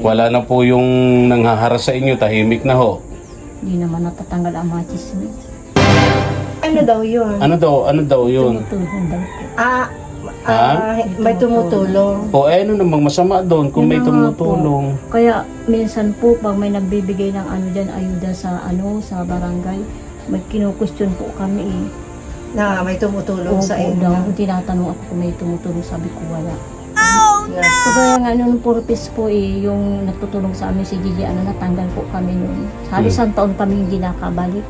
Wala na po yung nanghaharas sa inyo, tahimik na ho. Hindi naman natatanggal ang mga chismis. Ano daw yun? Ano daw yun? Tumutulong daw po. May tumutulong. O ano namang masama doon kung may Yun na nga tumutulong? po. Kaya minsan po pag may nagbibigay ng ano dyan, ayuda sa barangay, may kinukustyon po kami eh. Na may tumutulong Opo sa inyo. daw, tinatanong ako kung may tumutulong, sabi ko wala. Oh no! So kaya nga nung purpose po eh, yung nagtutulong sa amin si Gigi, natanggal po kami noon. Halos isang taon kami hindi nakabalik.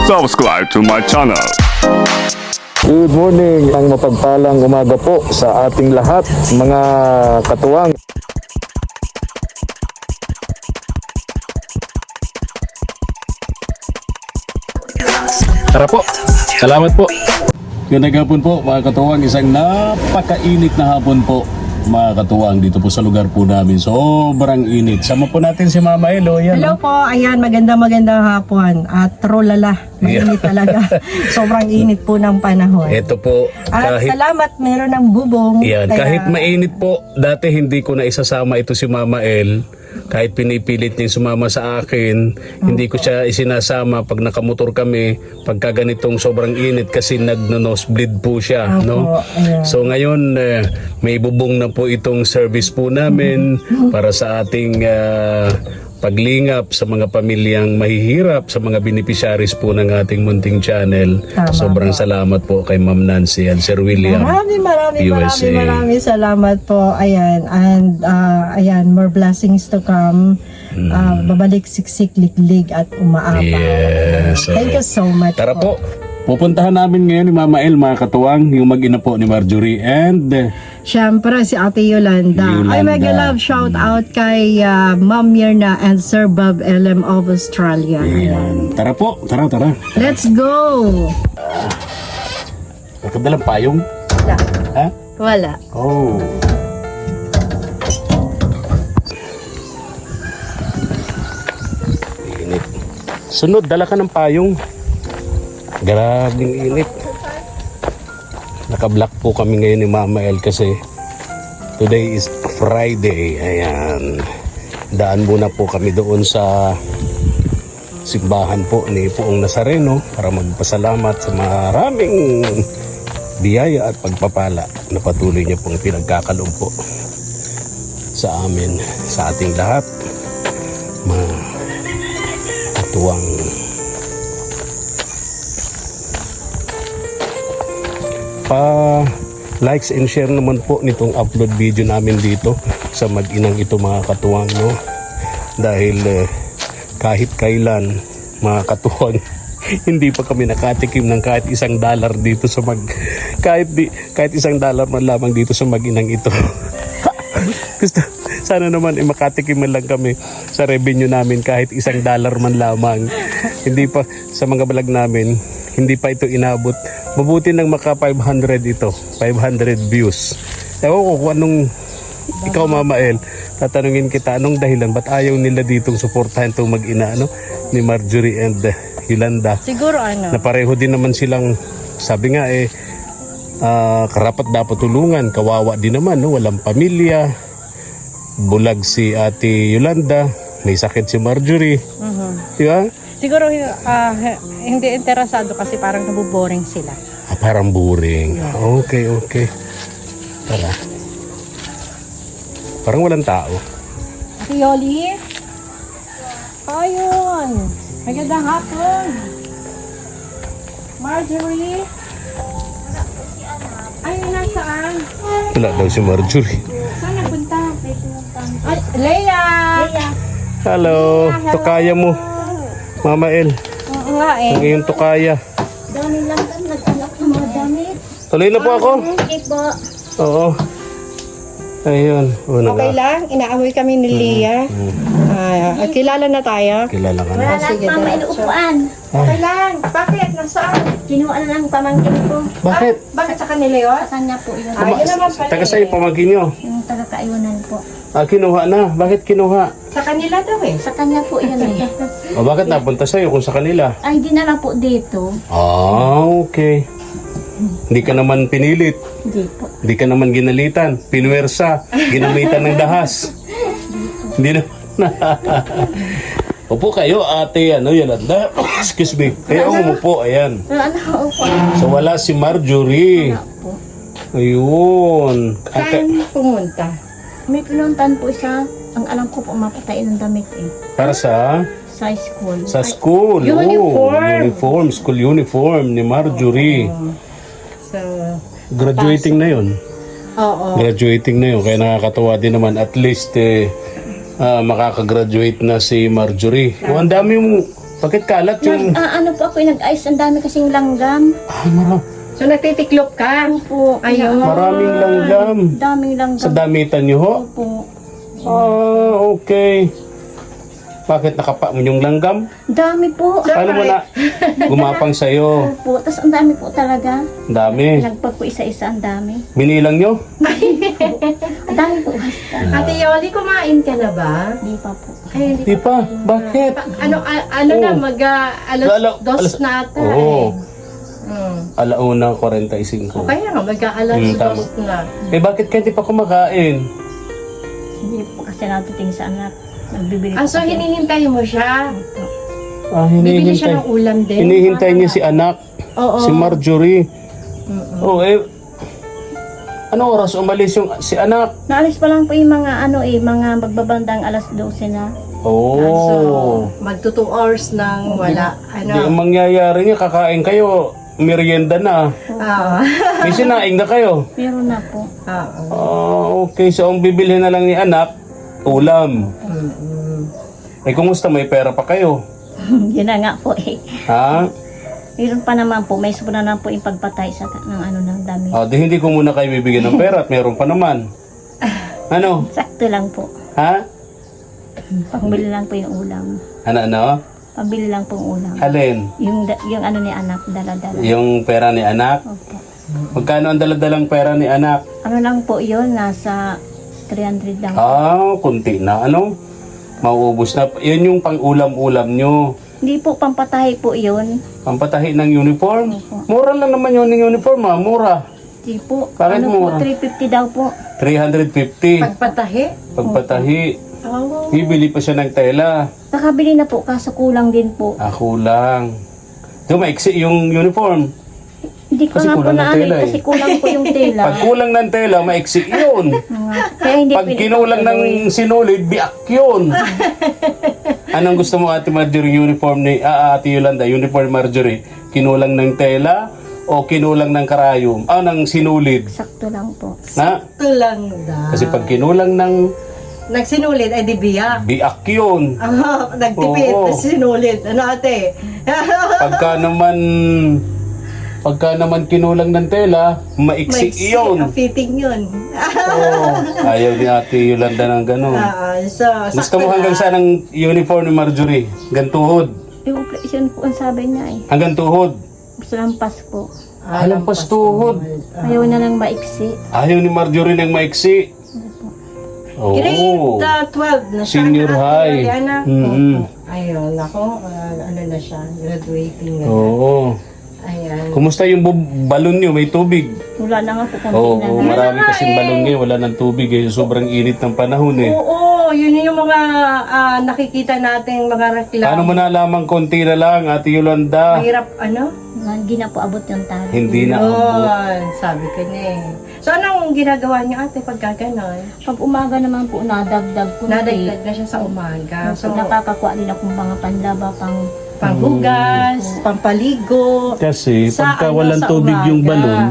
Subscribe to my channel. Good morning, ang mapagpalang umaga po sa ating lahat, mga katuwang. Tara po, salamat po. Gandang hapon po mga katuwang, isang napakainit na hapon po mga katuwang dito po sa lugar po namin. Sobrang init. Sama po natin si Mama Elo. Yan. Hello po, ayan, magandang hapon. At trolala, mainit talaga. Sobrang init po ng panahon. Ito po, At kahit salamat, meron ng bubong. yan, Kaya- kahit mainit po, dati hindi ko na isasama ito si Mama El. Kahit pinipilit niyang sumama sa akin, hindi ko siya isinasama pag nakamotor kami, pagka ganitong sobrang init kasi nagno-nosebleed po siya, no? ayan. So ngayon, may bubong na po itong service po namin para sa ating paglingap sa mga pamilyang mahihirap, sa mga beneficiaries po ng ating munting channel. Tama Sobrang salamat po kay Ma'am Nancy and Sir William. USA. Maraming salamat po. Ayan, and ayan, more blessings to come. Babalik siksik, liglig at umaapa. Yes. Thank you so much. Tara po. Pupuntahan namin ngayon ni Mama El, mga katuwang, yung mag-ina po ni Marjorie and Siyempre, si Ate Yolanda. Ay, mega love shout out kay Ma'am Mirna and Sir Bob LM of Australia. ayan. Tara po, tara. Let's go! Nakadalang payong? Wala. Ha? Wala. Oh. Init. Sunod, dala ka ng payong. Grabing init. Naka-block po kami ngayon ni Mama El kasi today is Friday. Ayan. Daan muna po kami doon sa simbahan po ni Poong Nazareno para magpasalamat sa maraming biyaya at pagpapala na patuloy niya pong pinagkakaloob po sa amin, sa ating lahat. Mga katuwang likes and share naman po nitong upload video namin dito sa mag-inang ito, mga katuwang, no? Dahil kahit kailan, mga katuwang, hindi pa kami nakatikim ng kahit $1 dito sa kahit $1 man lamang dito sa mag-inang ito. Gusto, sana naman makatikim man lang kami sa revenue namin kahit $1 man lamang. Hindi pa sa mga vlog namin, hindi pa ito inabot. Mabuti nang maka 500 ito, 500 views. Ewan ko kung anong, ikaw Mama El, tatanungin kita, anong dahilan, ba't ayaw nila ditong suportahan itong mag-ina, ni Marjorie and Yolanda? Siguro Na pareho din naman silang, sabi nga karapat dapat tulungan, kawawa din naman, no? Walang pamilya, bulag si Ate Yolanda, may sakit si Marjorie. Di ba? Siguro hindi interesado kasi parang nabuboring sila. Parang boring. Okay. Tara. Parang walang tao. Ate Yoli? Ayun! Magandang hapon! Marjorie? Ay, nasaan? Wala daw si Marjorie. Saan napunta? Ay, Leia! Hello, tukaya mo. Mama El, Oo nga eh. ang iyong tukaya. Dami lang kami nagtanggap ng mga damit. Tuloy na po ako. Okay po. Oo. Ayun. Una Okay nga. lang, inaamoy kami ni Leah. Kilala na tayo. Kilala ka na. Wala lang sige, pa may diretso. upuan. Okay lang. Bakit? Nasaan? Kinuha na lang pamangkin ko. Bakit? Bakit sa kanila yun? Sa kanya po yun. Yun naman pala. Taga sa'yo, pamagin nyo. Yung taga-kaiwanan po. Kinuha na. Bakit kinuha? Sa kanila daw eh. Sa kanya po yun eh. O bakit napunta sa'yo kung sa kanila? Ay, di na lang po dito. Okay. Hindi ka naman pinilit. Hindi po. Hindi ka naman ginalitan. Pinwersa. Ginamitan ng dahas. Hindi naman. Upo kayo, ate, Yolanda. Excuse me. Kayo umupo, ayan. Wala na ako po. So wala si Marjorie. Wala po. Ayun. Saan pumunta? May pinuntan po isa. Ang alam ko po, mapatay ng damit eh. Para sa School. sa school. Uniform. School uniform ni Marjorie. So, Graduating na yun. oo. Graduating na yun. Kaya nakakatawa din naman. At least, makakagraduate na si Marjorie. Oh, ang dami mo. Bakit kalat yung... Ano po ako, nag-ice. Ang dami kasing langgam. So, nagtitiklop ka? Po. Ayun. Maraming langgam. Daming langgam. Sa damitan nyo ho? Po. Okay. Bakit nakapa mo yung langgam? Dami po. Ano mo na? Gumapang sa'yo. Po. Tapos ang dami po talaga. Ang dami. Nagpag po isa-isa, ang dami. Binilang nyo? Ang dami po basta. Ate Yoli, kumain ka na ba? Di pa po. Ay, Di pa. Bakit? ano na, Alas- dos na ata Oo. Hmm. Alauna 45. O kaya nga, mag-aalas tama. dos na. Eh bakit kayo di pa kumakain? Hindi po kasi natuting sa anak. Nagbibili So po. hinihintay mo siya? Hinihintay. Bibili siya ng ulam din? Hinihintay niya si anak. Oo. Si Marjorie. Oh, ano oras umalis yung si anak? Naalis pa lang po yung mga mga magbabandang alas 12 na. Oh. So, magto 2 hours nang wala. Di ang Ano? mangyayari niya, kakain kayo, merienda na. Oo. May sinaing na kayo. Meron na po. Oo. Okay, so ang bibili na lang ni anak, ulam. Eh, kumusta? May pera pa kayo? Yun na nga po eh. Ha? Meron pa naman po. May sobra na po yung pagpatay sa ng dami. Di hindi ko muna kayo bibigyan ng pera at meron pa naman. Ano? Sakto lang po. Ha? Pambili lang po yung ulam. Ano? Pambili lang po yung ulam. Alin? Yung ni anak, dala-dala. Yung pera ni anak? Opo. Magkano ang daladalang pera ni anak? Ano lang po yun, nasa 300 lang. Kunti na. Ano? Mauubos na. Yan yung pang-ulam-ulam nyo. Hindi po, pampatahi po yun. Pampatahi ng uniform. Opo. Mura lang naman yun ng uniform, Mura. Hindi po. Bakit Ano mura? po, 350 daw po. 350. Pagpatahi? Pagpatahi. Oo. Bibili pa siya ng tela. Nakabili na po, kaso kulang din po. Kulang. Yung maiksi yung uniform. Hindi ko Kasi nga po kulang ng naano tela eh. kasi kulang po yung tela. Pag kulang ng tela, maiksi yun. Kaya hindi Pag pwede kinulang po ng sinulid, biak yun. Anong gusto mo, Ate Marjorie, uniform ni Ate Yolanda, uniform Marjorie? Kinulang ng tela o kinulang ng karayom? Ng sinulid? Sakto lang po. Na? Ito lang da. Kasi pag kinulang ng Nagsinulid, ay di biyak. biak yun. Nagtipid, Oo. sinulid. Ano ate? Pagka naman kinulang ng tela, maiksi yun. Fitting yun. Ayaw ni Ate Yolanda ng gano'n. So, Gusto mo hanggang saan ang uniform ni Marjorie? Hanggang tuhod. Yung yun po ang sabi niya eh. Hanggang tuhod. Gusto lang pas po. Halampas tuhod. Ayaw na lang maiksi. Ayaw ni Marjorie ng maiksi. Oo. Grade 12 na siya. Senior high. Anak. Mhm. Ayun, ako, ano na siya, graduating na. Oo. Ayan. Kumusta yung balon niyo? May tubig? Wala na nga po konti Oo, na lang. marami kasing balon ngayon. Wala ng tubig eh. Sobrang init ng panahon eh. Oo, yun yung mga nakikita nating mga reklamo. Paano mo nalaman konti na lang, Ate Yolanda? Mahirap, ano? Hindi na po abot yung tali. Hindi na abot. Yun, sabi ko na eh. So, anong ginagawa niyo ate pagka ganon? Pag umaga naman po, nadagdag ko. Nadagdag na siya sa umaga. So, So, nakakakuha din akong mga panlaba, panghugas, pampaligo. Kasi Sa pagka ano, walang sa tubig yung umaga. balon,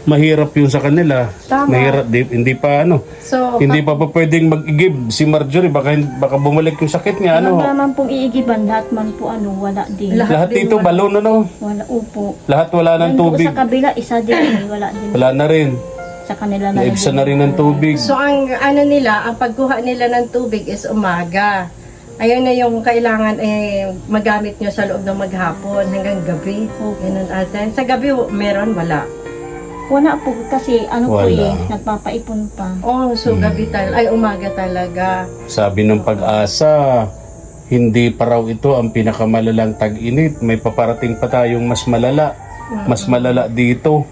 mahirap yun sa kanila. Tama. Mahirap, hindi pa So, hindi pa pwedeng mag-igib si Marjorie. Baka bumalik yung sakit niya. Ano naman pong iigiban, lahat man po wala din. Lahat Lahat dito balon Wala, upo. Lahat wala ng Doon po tubig. sa kabila, isa din, wala din. Wala na rin. Sa kanila na Naibsa na rin ng tubig. So ang ano nila, ang pagkuha nila ng tubig is umaga. Ayun na yung kailangan magamit nyo sa loob ng maghapon hanggang gabi. Ganun ate. Sa gabi meron, wala. Wala po kasi po Wala. nagpapaipon pa. Oh, so gabi umaga talaga. Sabi ng Pag-asa, hindi pa raw ito ang pinakamalalang tag-init. May paparating pa tayong mas malala. Mas malala dito.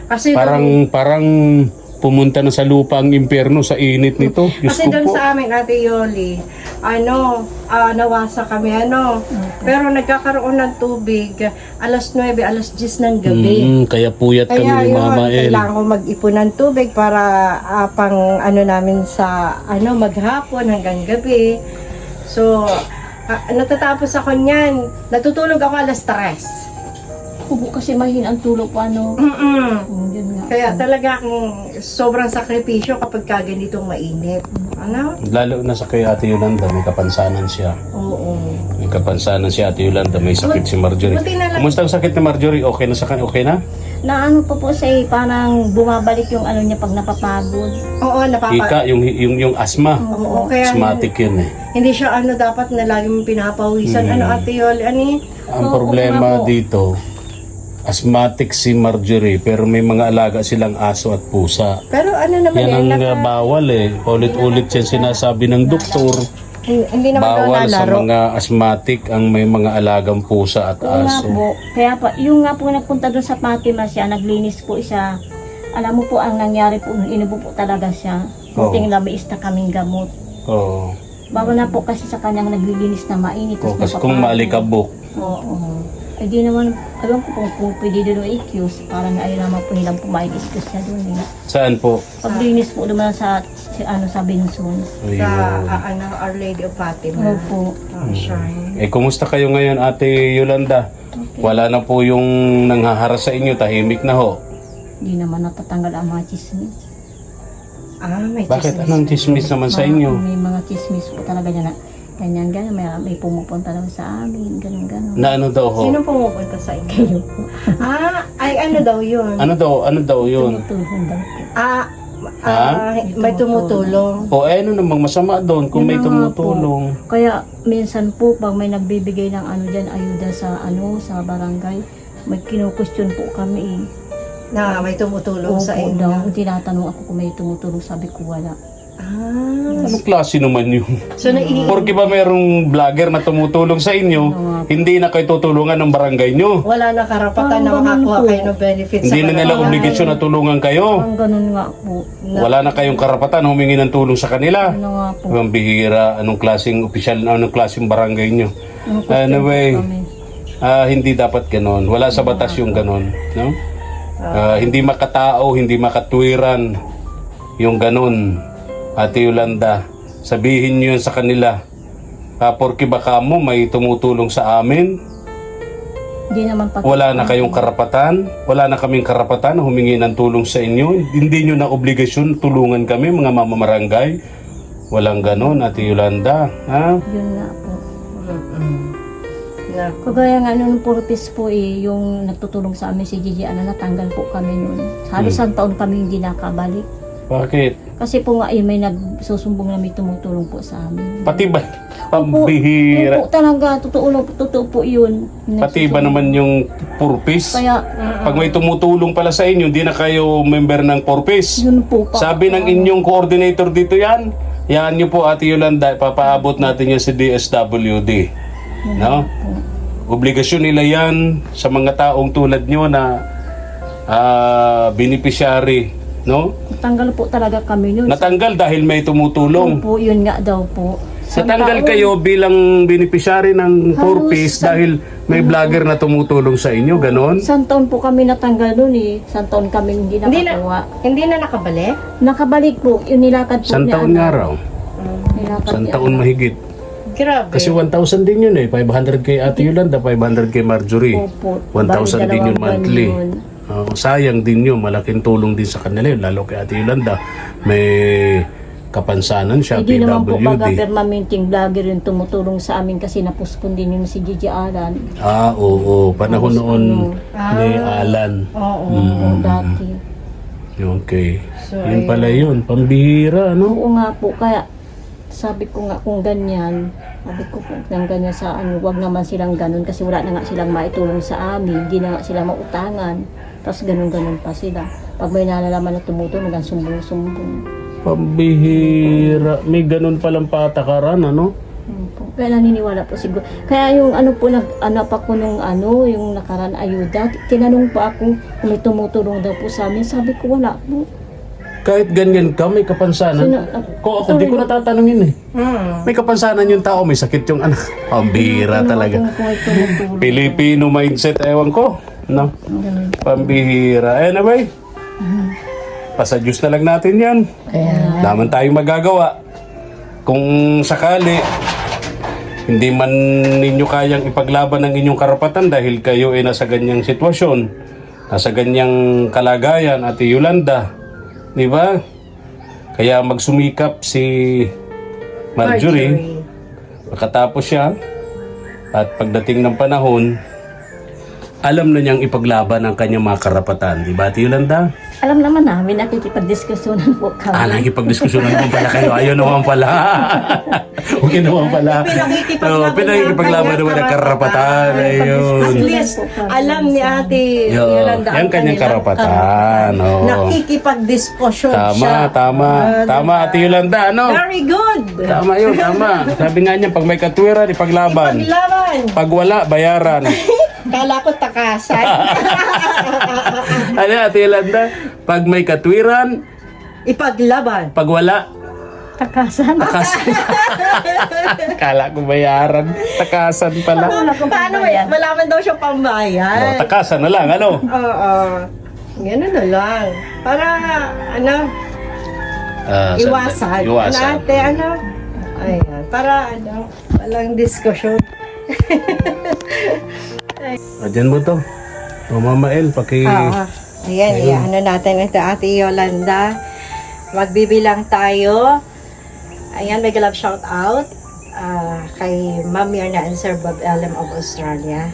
Kasi Parang pumunta na sa lupa ang impyerno sa init nito. Diyos Kasi ko doon po. sa amin, Ate Yoli, nawasa kami, pero nagkakaroon ng tubig, alas 9, alas 10 ng gabi. Kaya puyat kami Kaya ni yun, Mama El. kailangan ko mag-ipon ng tubig para pang namin sa maghapon hanggang gabi. So, natatapos ako niyan. Natutulog ako alas 3. Kubo kasi mahina ang tulog po Yun nga. Kaya talaga sobrang sakripisyo kapag ganitong mainit. Lalo na sa kay Ate Yolanda, may kapansanan siya. Oo. May kapansanan si Ate Yolanda, may sakit si Marjorie. Buti na lang. Kumusta ang sakit ni Marjorie? Okay na sa kanya? Okay na? Na ano po siya parang bumabalik yung niya pag napapagod. Oo, Ika, yung asthma. Oo, kaya Asthmatic yun eh. hindi siya dapat na lagi mong pinapawisan. Ate Yoli, Ang problema dito, asthmatic si Marjorie, pero may mga alaga silang aso at pusa. Pero naman Yan ang bawal eh. Ulit-ulit yan sinasabi ng doktor. hindi naman Bawal sa lalaro. mga asthmatic ang may mga alagang pusa at Oo nga aso. po. Kaya pa, yung nga po nagpunta doon sa Fatima siya, naglinis po siya. Alam mo po ang nangyari po, inubo po talaga siya. Kunting labiis na kaming gamot. Oo. Bago na po kasi sa kanyang naglilinis na mainit. Oh, tapos kasi kung napapagod. malikabok, Oo. Eh di naman, alam ko kung pwede doon i-excuse. Parang ayaw naman po nilang pumayag-excuse siya doon eh. saan po? Paglinis po naman sa Binson. Sa Ayun. Our Lady of Fatima. Opo. Shrine. Kumusta kayo ngayon, Ate Yolanda? Wala na po yung nanghaharas sa inyo, tahimik na ho. Hindi naman natatanggal ang mga chismis. May Bakit? chismis. Anong chismis naman sa inyo? May mga chismis po talaga dyan na ganyan, may pumupunta daw sa amin, ganun. Na ano daw ho? Sino pumupunta sa inyo? Ay daw yun? Ano daw yun? Tumutulong daw po. May tumutulong. O ano namang masama doon kung may Yun na nga po. tumutulong? Kaya minsan po, pag may nagbibigay ng dyan, ayuda sa sa barangay, may kinu-question po kami eh. Na may tumutulong sa Opo inyo. daw, tinatanong ako kung may tumutulong, sabi ko wala. Anong klase naman yun? So, Porque ba merong vlogger na tumutulong sa inyo, hindi na kayo tutulungan ng barangay nyo? wala na karapatan na makakuha kayo ng benefits Hindi na nila barangay. obligasyon na tulungan kayo. Ang ganun nga po. Wala na kayong karapatan humingi ng tulong sa kanila. Ano nga po. Ibang bihira, anong klaseng opisyal, anong klaseng barangay nyo. Ang question Anyway, po kami. hindi dapat ganon. Wala sa batas yung ganon. No? Hindi makatao, hindi makatwiran yung ganon. Ate Yolanda, sabihin nyo yun sa kanila. Porke baka mo may tumutulong sa amin, Hindi naman pag... wala na kayong karapatan, wala na kaming karapatan na humingi ng tulong sa inyo. Hindi nyo na obligasyon tulungan kami, mga mamamarangay. Walang ganon, Ate Yolanda. Ha? Yun nga po. Na, Kagaya nga nung purpose po yung nagtutulong sa amin si Gigi, natanggal po kami noon. Halos isang taon kami hindi nakabalik. Bakit? Kasi po nga may nagsusumbong na may tumutulong po sa amin. Pati ba? Yun Pambihira. po talaga, totoo po yun. Pati ba naman yung purpose? Kaya, Pag may tumutulong pala sa inyo, hindi na kayo member ng purpose. yun po pa. Sabi ng inyong coordinator dito yan, yan nyo po Ate Yolanda, papaabot natin yan sa DSWD. No? Obligasyon nila yan sa mga taong tulad nyo na beneficiary. No? Natanggal po talaga kami noon. Natanggal dahil may tumutulong. Po, yun nga daw po. Natanggal kayo bilang beneficiary ng purpose dahil may vlogger na tumutulong sa inyo, ganon? Isang taon po kami natanggal noon eh. Isang taon kami hindi nakakuha. hindi na nakabalik? Nakabalik po, yung nilakad po Isang niya. taon nga raw. Nilakad Isang niya. taon mahigit. Grabe. Kasi 1,000 din yun eh. 500 kay Ate Yolanda, 500 kay Marjorie. Opo. 1,000 din yun Dalawang monthly. buwan yun. Sayang din yun. Malaking tulong din sa kanila yun. Lalo kay Ate Yolanda. May kapansanan siya, Hindi naman po baga PWD. permanenteng vlogger yung tumutulong sa amin kasi napuspon din yung si Gigi Alan. Oo. Panahon Tapos noon ni Alan. Oo. Oo, dati. Okay. So, Yun pala yun. Pambihira, no? Oo nga po, kaya sabi ko nga kung ganyan, sabi ko kung ganyan sa wag naman silang ganun kasi wala na nga silang maitulong sa amin, hindi na nga sila mautangan. Tapos ganun-ganun pa sila. Pag may nalalaman na tumutulong, sumbong-sumbong. Pambihira. May ganun palang patakaran, ano? Po. Kaya naniniwala po siguro. Kaya yung ano po, pa ko nung yung nakaraan ayuda, tinanong po ako kung may tumutulong daw po sa amin. Sabi ko, wala po. Kahit ganyan ka, may kapansanan. Ako, di ko natatanungin eh. May kapansanan yung tao, may sakit yung anak. Pambihira talaga. Kung may tumutulong. Filipino mindset, ewan ko. No? Pambihira. Anyway, pasa Diyos na lang natin yan. Naman tayong magagawa. Kung sakali, hindi man ninyo kayang ipaglaban ang inyong karapatan dahil kayo ay nasa ganyang sitwasyon, nasa ganyang kalagayan, Ate Yolanda, di ba? Kaya magsumikap si Marjorie. Pagkatapos siya, at pagdating ng panahon, alam na niyang ipaglaban ang kanyang mga karapatan. Di ba, Ate Yolanda? Alam naman namin, nakikipagdiskusyonan po kami. Nakikipagdiskusyonan naman pala kayo. Ayaw naman pala. Okay naman pala. Pinakikipaglaban naman ang karapatan. Ayun. At least, alam ni Ate Yolanda Yan kanyang karapatan. Oo. Nakikipagdiskusyon Tama, siya. tama. Tama, Ate Yolanda. Ano? Very good. Tama yun, tama. Sabi nga niya, pag may katwiran, ipaglaban. Paglaban. Pag wala, bayaran. Kala ko takasan. Ano, Ate Yolanda? Pag may katwiran, Ipaglaban. pag wala, Takasan. takasan. Kala ko bayaran. Takasan pala. Paano wala man daw siya pambayad? Takasan na lang, ano? Oo. Ganun na lang. Para, iwasan. Iwasan. Ayan. Para, walang diskusyon. Adyan mo to. O Mama El, Ayan, natin ito, Ate Yolanda. Magbibilang tayo. Ayan, may love shout out kay Ma'am Mirna and Sir Bob Ellen of Australia.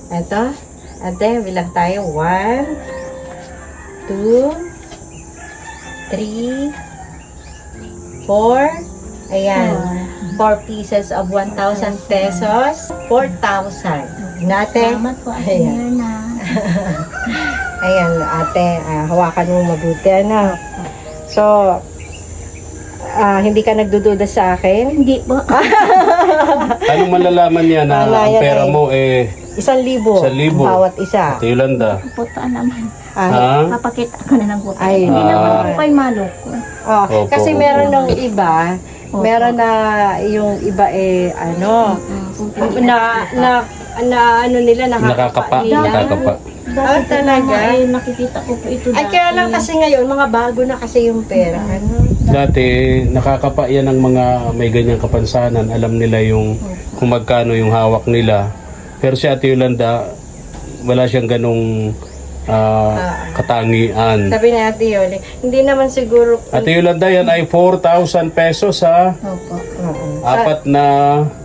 Ito, ate, bilang tayo. 1, 2, 3, 4. Ayan, 4 pieces of 1,000 pesos. 4,000. Natin. Salamat po, Ate Ayan. Mirna. Ayan, ate, hawakan mo mabuti, ano. So, hindi ka nagdududa sa akin? Hindi po. Anong malalaman niya na Wala ang yan pera eh. mo 1,000 1,000. bawat isa. Ate Yolanda? Putaan naman. Ha? Papakita ko na ng buta. Ay, Hindi Ah. naman po kayo maloko. Oh, Opo, kasi opo. meron ng iba, meron na yung iba ano nila, Nakakapa. nila. Nakakapa. Dati talaga? nakikita ko po ito Ay, kaya lang kasi ngayon, mga bago na kasi yung pera. Ano? Dati, nakakapa yan ng mga may ganyang kapansanan. Alam nila yung kung magkano yung hawak nila. Pero si Ate Yolanda, wala siyang ganong katangian. Sabi ni Ate Yoli, hindi naman siguro... Ate Yolanda, yan ay 4,000 pesos sa Opo. apat na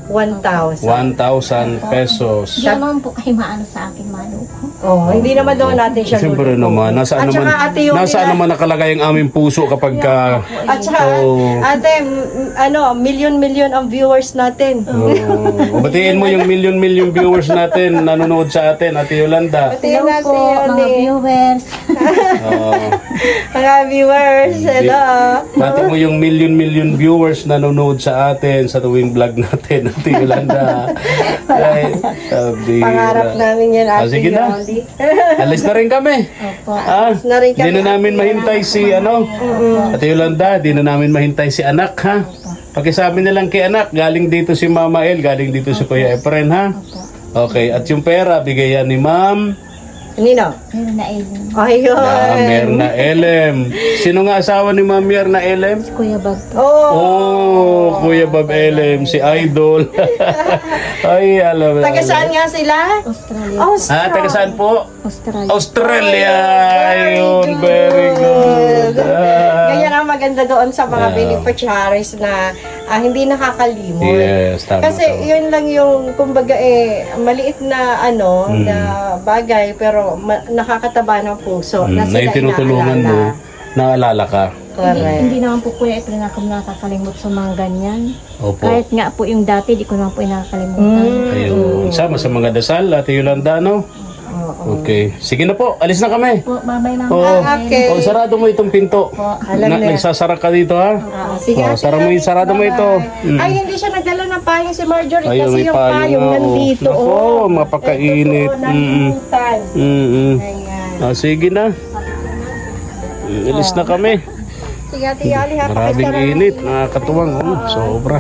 1,000. 1,000 pesos. Hindi naman po kayo maano sa akin maloko. Oh, hindi naman daw natin siya Siyempre luluto. naman, nasaan At saka, naman, Ate Yoli, nasaan naman nakalagay ang aming puso kapag ka... At saka, Oo. ate, million ang viewers natin. Oh, batiin mo yung million viewers natin nanonood sa atin, Ate Yolanda. Tingnan Hello natin po, yun mga viewers. Oh, Mga viewers, hello. bati mo yung million viewers nanonood sa atin sa tuwing vlog natin, Ate Yolanda. Ay, sabi. Pangarap namin yan, Ate sige na. Yoli. Alis na rin kami. Opo. na rin kami, Di na namin mahintay si Ate Yolanda, di na namin mahintay si anak, ha? Pakisabi na lang kay anak, galing dito si Mama El, galing dito si Kuya Efren, ha? Okay, at yung pera, bigayan ni Ma'am Nino? Meron na Ellen. Ayun. Myrna Elem. Sino nga asawa ni Ma'am Myrna Elem? Kuya Bag. Oh. Kuya Bob Elem, si Idol. Ay, alam mo. Taga saan nga sila? Australia. Taga saan po? Australia. Australia. Ayun, very good. Ganyan ang maganda doon sa mga beneficiaries na hindi nakakalimot. Yes, tama. Kasi yun lang yung, kumbaga maliit na na bagay, pero nakakataba ng puso. Na na sila yung tinutulungan mo, naalala ka. Correct. Hindi naman po Kuya Efren ako nakakalimot sa mga ganyan. Opo. Kahit nga po yung dati, di ko naman po nakakalimutan. Ayun. Sama sa mga dasal, Ate Yolanda, no? Okay. Sige na po, alis na kami. Po, babay na. Oo. okay. Oh, sarado mo itong pinto. Alam na. Nagsasara ka dito ha? Sige, Oh, sarado mo ito. Ay, hindi siya nagdala ng payong si Marjorie Ayun, kasi may yung payong payong nga, nandito. Nako, mapakainit. Ito, nalimutan. Mm-mm. Ayan. Ah, sige na. Alis na kami. Sige, Ate Yali, ha? Maraming Pakisara ng init, nakakatuwang. Sobra.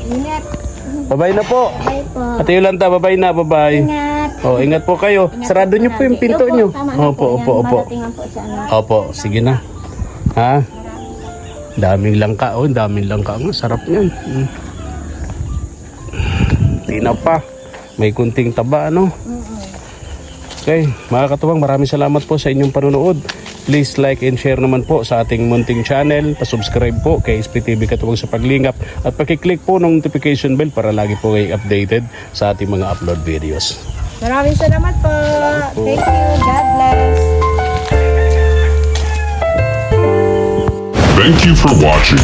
Ingat. Bye-bye na po. Bye po. Ate Yolanda, bye-bye na, bye-bye. Ingat. Oh, ingat po kayo. Sarado niyo po yung pinto niyo. Opo, opo, opo. Madatingan po siya. Opo, sige na. Ha? Daming langka. Oh, daming langka. Ang sarap niyan. Tinapa. May kunting taba, ano? Okay, mga katuwang, maraming salamat po sa inyong panonood. Please like and share naman po sa ating munting channel. Pa-subscribe po kay SPTV Katuwang sa Paglingap. At pakiclick po ng notification bell para lagi po kayo updated sa ating mga upload videos. Maraming salamat po. Thank you. God bless. Thank you for watching.